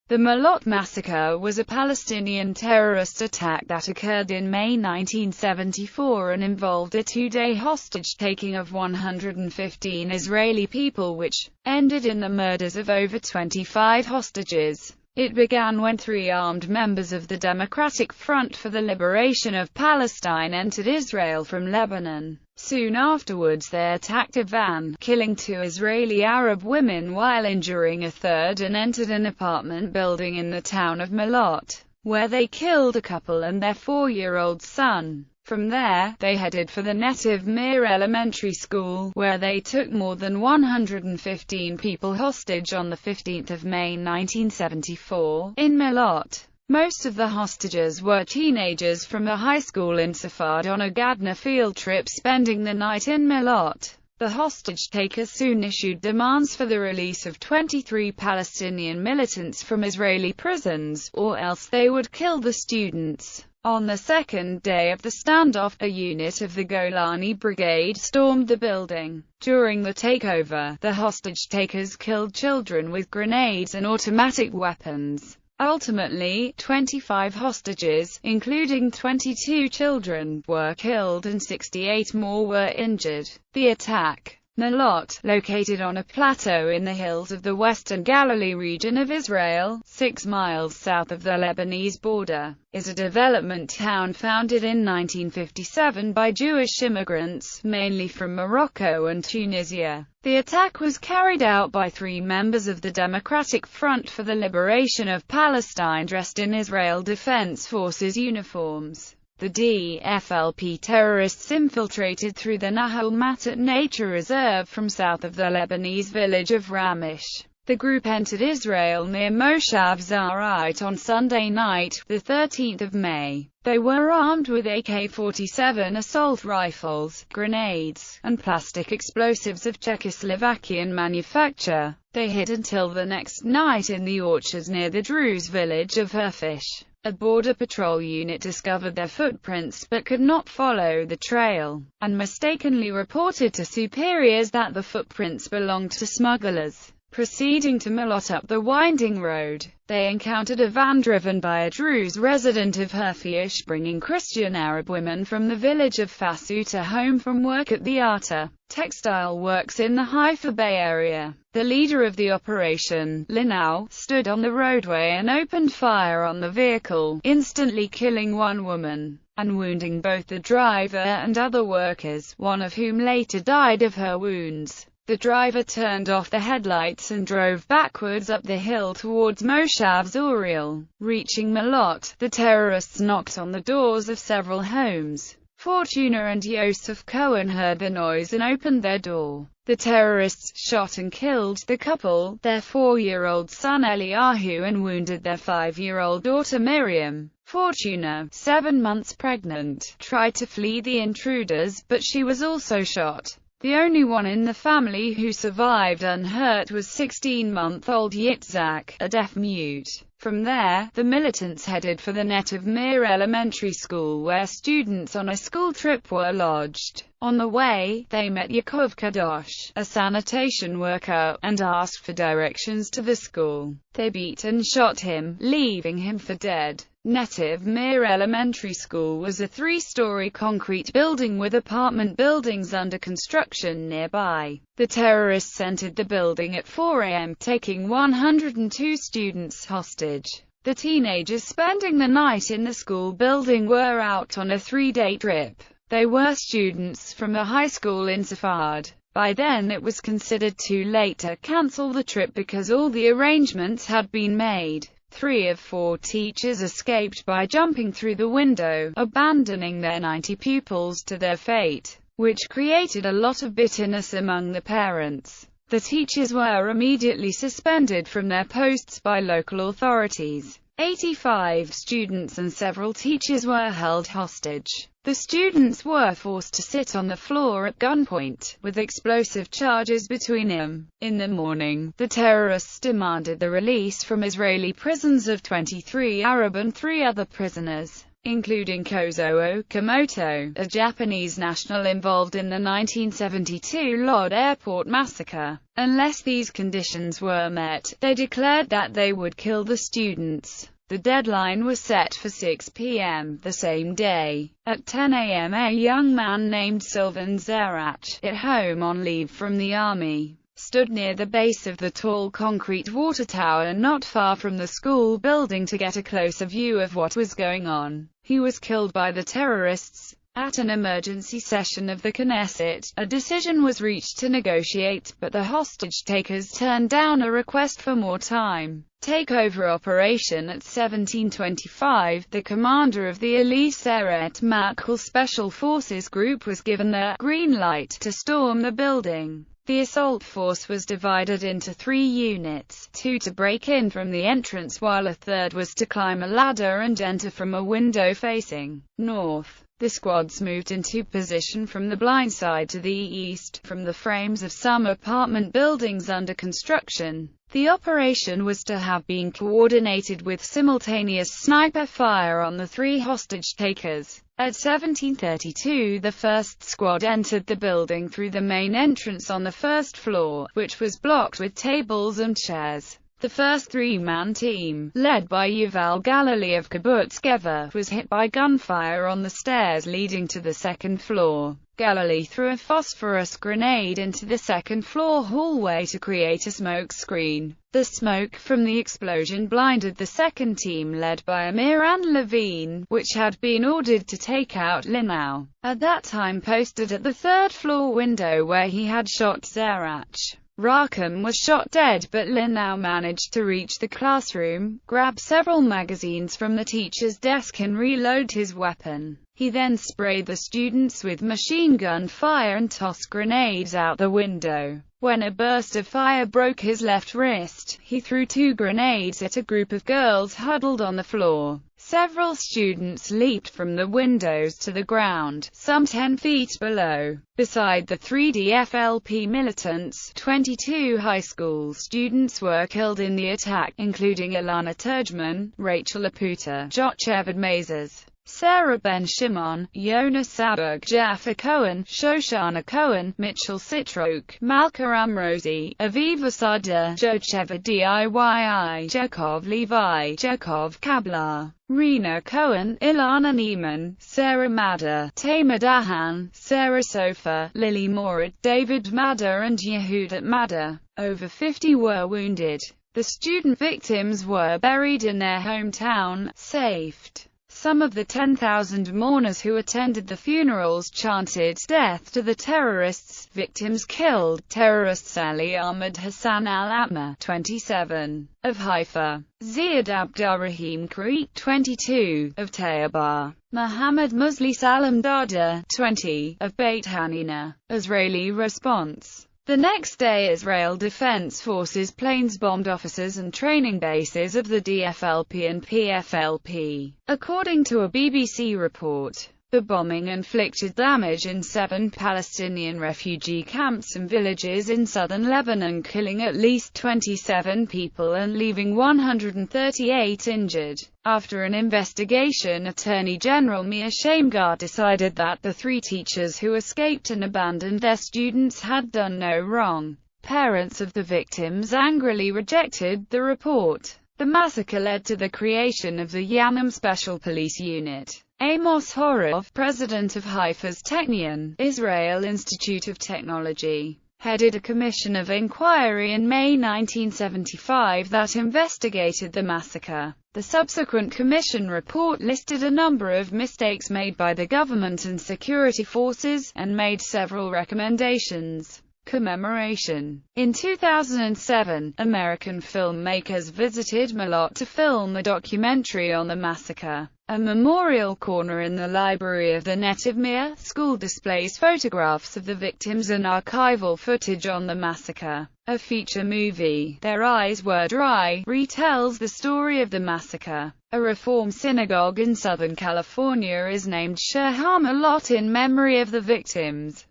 The Malot massacre was a Palestinian terrorist attack that occurred in May 1974 and involved a two-day hostage-taking of 115 Israeli people, which ended in the murders of over 25 hostages. It began when three armed members of the Democratic Front for the Liberation of Palestine entered Israel from Lebanon. Soon afterwards they attacked a van, killing two Israeli Arab women while injuring a third, and entered an apartment building in the town of Malot, where they killed a couple and their 4-year-old son. From there, they headed for the Netiv Mir Elementary School, where they took more than 115 people hostage on 15 May 1974, in Malot. Most of the hostages were teenagers from a high school in Safad on a Gadna field trip, spending the night in Malot. The hostage-takers soon issued demands for the release of 23 Palestinian militants from Israeli prisons, or else they would kill the students. On the second day of the standoff, a unit of the Golani Brigade stormed the building. During the takeover, the hostage-takers killed children with grenades and automatic weapons. Ultimately, 25 hostages, including 22 children, were killed and 68 more were injured. The attack. Malot, located on a plateau in the hills of the Western Galilee region of Israel, 6 miles south of the Lebanese border, is a development town founded in 1957 by Jewish immigrants, mainly from Morocco and Tunisia. The attack was carried out by 3 members of the Democratic Front for the Liberation of Palestine dressed in Israel Defense Forces uniforms. The DFLP terrorists infiltrated through the Nahal Matat nature reserve from south of the Lebanese village of Ramish. The group entered Israel near Moshav Zarait on Sunday night, 13 May. They were armed with AK-47 assault rifles, grenades, and plastic explosives of Czechoslovakian manufacture. They hid until the next night in the orchards near the Druze village of Herfish. A border patrol unit discovered their footprints but could not follow the trail, and mistakenly reported to superiors that the footprints belonged to smugglers. Proceeding to Malot up the winding road, they encountered a van driven by a Druze resident of Herfish bringing Christian Arab women from the village of Fasuta home from work at the Arta textile works in the Haifa Bay area. The leader of the operation, Linau, stood on the roadway and opened fire on the vehicle, instantly killing 1 woman, and wounding both the driver and other workers, one of whom later died of her wounds. The driver turned off the headlights and drove backwards up the hill towards Moshav Zuriel. Reaching Malot, the terrorists knocked on the doors of several homes. Fortuna and Yosef Cohen heard the noise and opened their door. The terrorists shot and killed the couple, their 4-year-old son Eliyahu, and wounded their 5-year-old daughter Miriam. Fortuna, 7 months pregnant, tried to flee the intruders, but she was also shot. The only one in the family who survived unhurt was 16-month-old Yitzhak, a deaf-mute. From there, the militants headed for the Netiv Mir Elementary School, where students on a school trip were lodged. On the way, they met Yaakov Kadosh, a sanitation worker, and asked for directions to the school. They beat and shot him, leaving him for dead. Netiv Mir Elementary School was a 3-story concrete building with apartment buildings under construction nearby. The terrorists entered the building at 4 a.m., taking 102 students hostage. The teenagers spending the night in the school building were out on a 3-day trip. They were students from a high school in Safad. By then it was considered too late to cancel the trip because all the arrangements had been made. 3 of 4 teachers escaped by jumping through the window, abandoning their 90 pupils to their fate, which created a lot of bitterness among the parents. The teachers were immediately suspended from their posts by local authorities. 85 students and several teachers were held hostage. The students were forced to sit on the floor at gunpoint, with explosive charges between them. In the morning, the terrorists demanded the release from Israeli prisons of 23 Arab and 3 other prisoners. including Kozuo Okamoto, a Japanese national involved in the 1972 Lod Airport massacre. Unless these conditions were met, they declared that they would kill the students. The deadline was set for 6 p.m. the same day. At 10 a.m. a young man named Sylvan Zerach, at home on leave from the army, stood near the base of the tall concrete water tower not far from the school building to get a closer view of what was going on. He was killed by the terrorists. At an emergency session of the Knesset, a decision was reached to negotiate, but the hostage-takers turned down a request for more time. Takeover operation at 1725, the commander of the Elise Eret Matkal Special Forces Group was given the green light to storm the building. The assault force was divided into 3 units, 2 to break in from the entrance while a third was to climb a ladder and enter from a window facing north. The squads moved into position from the blind side to the east, from the frames of some apartment buildings under construction. The operation was to have been coordinated with simultaneous sniper fire on the 3 hostage-takers. At 1732, the first squad entered the building through the main entrance on the first floor, which was blocked with tables and chairs. The first 3-man team, led by Yuval Galilee of Kibbutz Gever, was hit by gunfire on the stairs leading to the second floor. Galilee threw a phosphorus grenade into the second-floor hallway to create a smoke screen. The smoke from the explosion blinded the second team led by Amir and Levine, which had been ordered to take out Linau, at that time posted at the third-floor window where he had shot Zerach. Rackham was shot dead, but Linau managed to reach the classroom, grab several magazines from the teacher's desk and reload his weapon. He then sprayed the students with machine gun fire and tossed grenades out the window. When a burst of fire broke his left wrist, he threw 2 grenades at a group of girls huddled on the floor. Several students leaped from the windows to the ground, some 10 feet below. Beside the 3 DFLP militants, 22 high school students were killed in the attack, including Ilana Turgeman, Rachel Laputa, Jochebed Mazes, Sarah Ben Shimon, Jonas Saberg, Jaffa Cohen, Shoshana Cohen, Mitchell Sitroke, Malka Amrosi, Aviva Sada, Jocheva Diyi, Jekov Levi, Jekov Kablar, Rena Cohen, Ilana Neiman, Sarah Madder, Tamer Dahan, Sarah Sofa, Lily Morid, David Madder and Yehudat Madder. Over 50 were wounded. The student victims were buried in their hometown, Safed. Some of the 10,000 mourners who attended the funerals chanted, "Death to the terrorists." Victims killed: terrorists Ali Ahmed Hassan al-Atma, 27, of Haifa; Ziad Abdurrahim Kriek, 22, of Tayabah; Muhammad Musli Salam Dada, 20, of Beit Hanina. Israeli response. The next day, Israel Defense Forces planes bombed officers and training bases of the DFLP and PFLP. According to a BBC report, the bombing inflicted damage in 7 Palestinian refugee camps and villages in southern Lebanon, killing at least 27 people and leaving 138 injured. After an investigation, Attorney General Mia Shamgar decided that the 3 teachers who escaped and abandoned their students had done no wrong. Parents of the victims angrily rejected the report. The massacre led to the creation of the Yanim Special Police Unit. Amos Horov, president of Haifa's Technion, Israel Institute of Technology, headed a commission of inquiry in May 1975 that investigated the massacre. The subsequent commission report listed a number of mistakes made by the government and security forces, and made several recommendations. Commemoration. In 2007, American filmmakers visited Malot to film a documentary on the massacre. A memorial corner in the library of the Netiv Mir school displays photographs of the victims and archival footage on the massacre. A feature movie, Their Eyes Were Dry, retells the story of the massacre. A Reform synagogue in Southern California is named Shir HaMalot in memory of the victims.